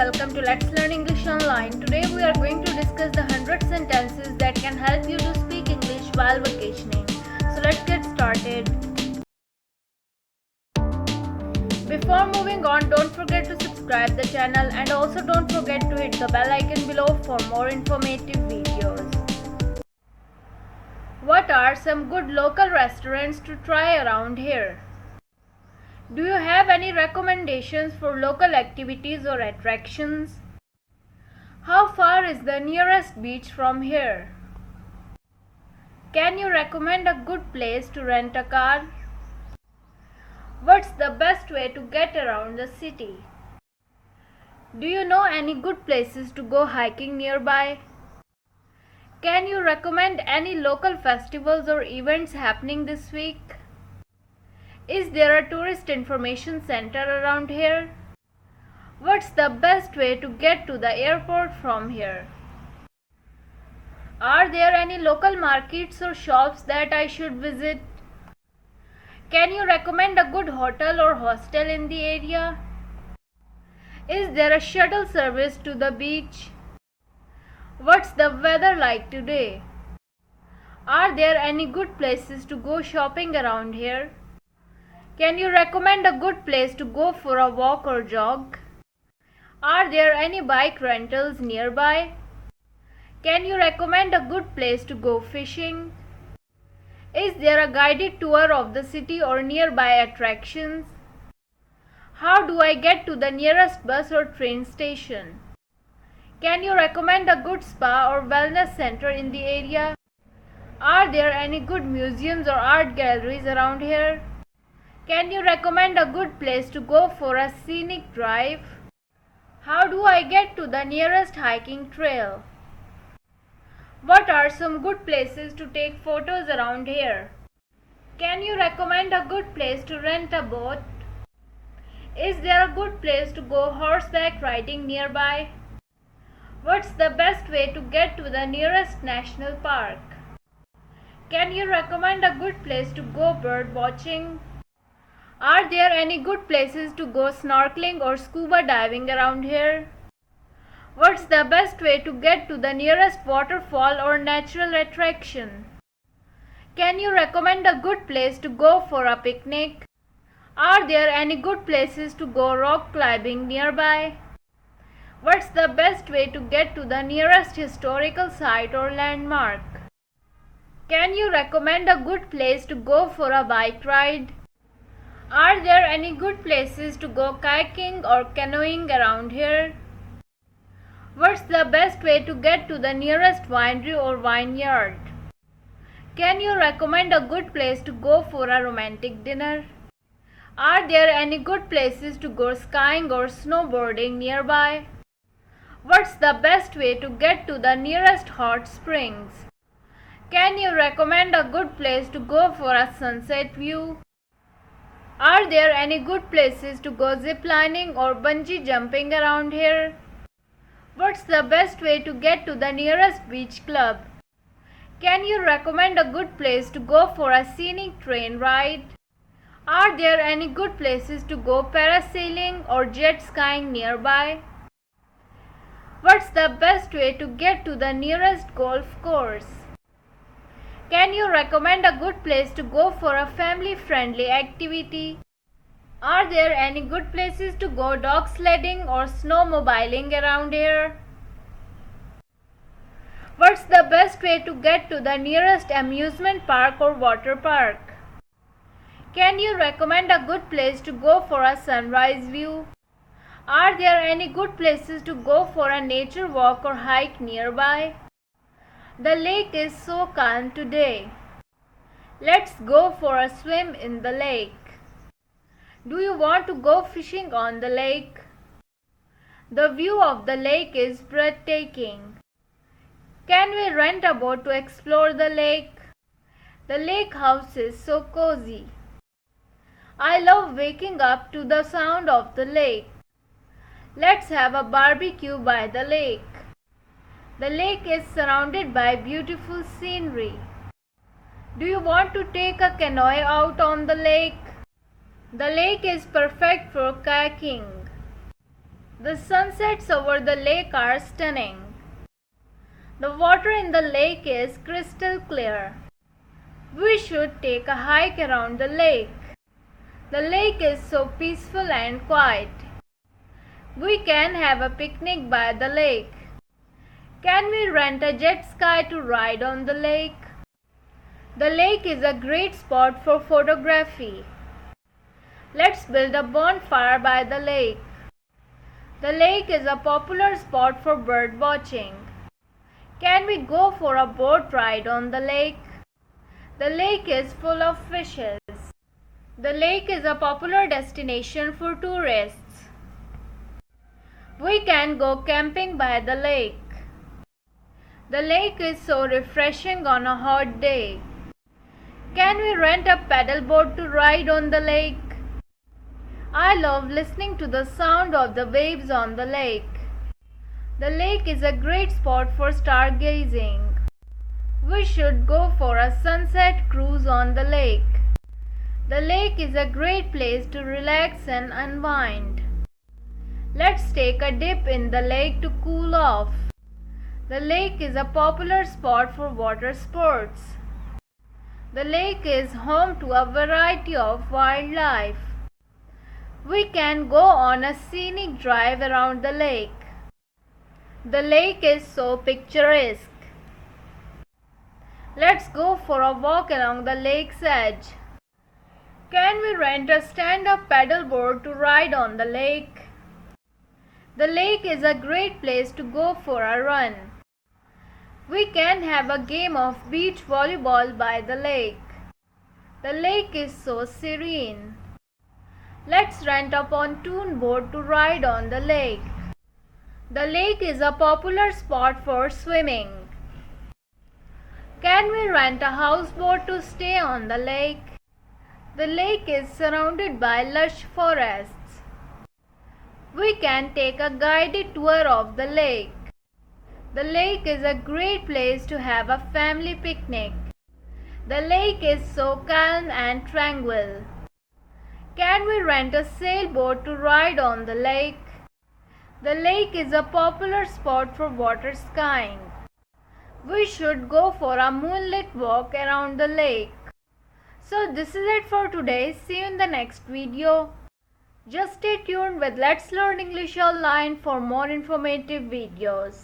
welcome to Let's Learn English Online. Today we are going to discuss the 100 sentences that can help you to speak English while vacationing. So let's get started. Before moving on, don't forget to subscribe the channel and also don't forget to hit the bell icon below for more informative videos. What are some good local restaurants to try around here? Do you have any recommendations for local activities or attractions? How far is the nearest beach from here? Can you recommend a good place to rent a car? What's the best way to get around the city? Do you know any good places to go hiking nearby? Can you recommend any local festivals or events happening this week? Is there a tourist information center around here? What's the best way to get to the airport from here? Are there any local markets or shops that I should visit? Can you recommend a good hotel or hostel in the area? Is there a shuttle service to the beach? What's the weather like today? Are there any good places to go shopping around here? Can you recommend a good place to go for a walk or jog? Are there any bike rentals nearby? Can you recommend a good place to go fishing? Is there a guided tour of the city or nearby attractions? How do I get to the nearest bus or train station? Can you recommend a good spa or wellness center in the area? Are there any good museums or art galleries around here? Can you recommend a good place to go for a scenic drive? How do I get to the nearest hiking trail? What are some good places to take photos around here? Can you recommend a good place to rent a boat? Is there a good place to go horseback riding nearby? What's the best way to get to the nearest national park? Can you recommend a good place to go bird watching? Are there any good places to go snorkeling or scuba diving around here? What's the best way to get to the nearest waterfall or natural attraction? Can you recommend a good place to go for a picnic? Are there any good places to go rock climbing nearby? What's the best way to get to the nearest historical site or landmark? Can you recommend a good place to go for a bike ride? Are there any good places to go kayaking or canoeing around here? What's the best way to get to the nearest winery or vineyard? Can you recommend a good place to go for a romantic dinner? Are there any good places to go skiing or snowboarding nearby? What's the best way to get to the nearest hot springs? Can you recommend a good place to go for a sunset view? Are there any good places to go ziplining or bungee jumping around here? What's the best way to get to the nearest beach club? Can you recommend a good place to go for a scenic train ride? Are there any good places to go parasailing or jet skiing nearby? What's the best way to get to the nearest golf course? Can you recommend a good place to go for a family-friendly activity? Are there any good places to go dog sledding or snowmobiling around here? What's the best way to get to the nearest amusement park or water park? Can you recommend a good place to go for a sunrise view? Are there any good places to go for a nature walk or hike nearby? The lake is so calm today. Let's go for a swim in the lake. Do you want to go fishing on the lake? The view of the lake is breathtaking. Can we rent a boat to explore the lake? The lake house is so cozy. I love waking up to the sound of the lake. Let's have a barbecue by the lake. The lake is surrounded by beautiful scenery. Do you want to take a canoe out on the lake? The lake is perfect for kayaking. The sunsets over the lake are stunning. The water in the lake is crystal clear. We should take a hike around the lake. The lake is so peaceful and quiet. We can have a picnic by the lake. Can we rent a jet ski to ride on the lake? The lake is a great spot for photography. Let's build a bonfire by the lake. The lake is a popular spot for bird watching. Can we go for a boat ride on the lake? The lake is full of fishes. The lake is a popular destination for tourists. We can go camping by the lake. The lake is so refreshing on a hot day. Can we rent a paddle boat to ride on the lake? I love listening to the sound of the waves on the lake. The lake is a great spot for stargazing. We should go for a sunset cruise on the lake. The lake is a great place to relax and unwind. Let's take a dip in the lake to cool off. The lake is a popular spot for water sports. The lake is home to a variety of wildlife. We can go on a scenic drive around the lake. The lake is so picturesque. Let's go for a walk along the lake's edge. Can we rent a stand-up paddleboard to ride on the lake? The lake is a great place to go for a run. We can have a game of beach volleyball by the lake. The lake is so serene. Let's rent a pontoon boat to ride on the lake. The lake is a popular spot for swimming. Can we rent a houseboat to stay on the lake? The lake is surrounded by lush forests. We can take a guided tour of the lake. The lake is a great place to have a family picnic. The lake is so calm and tranquil. Can we rent a sailboat to ride on the lake? The lake is a popular spot for water skiing. We should go for a moonlit walk around the lake. So this is it for today. See you in the next video. Just stay tuned with Let's Learn English Online for more informative videos.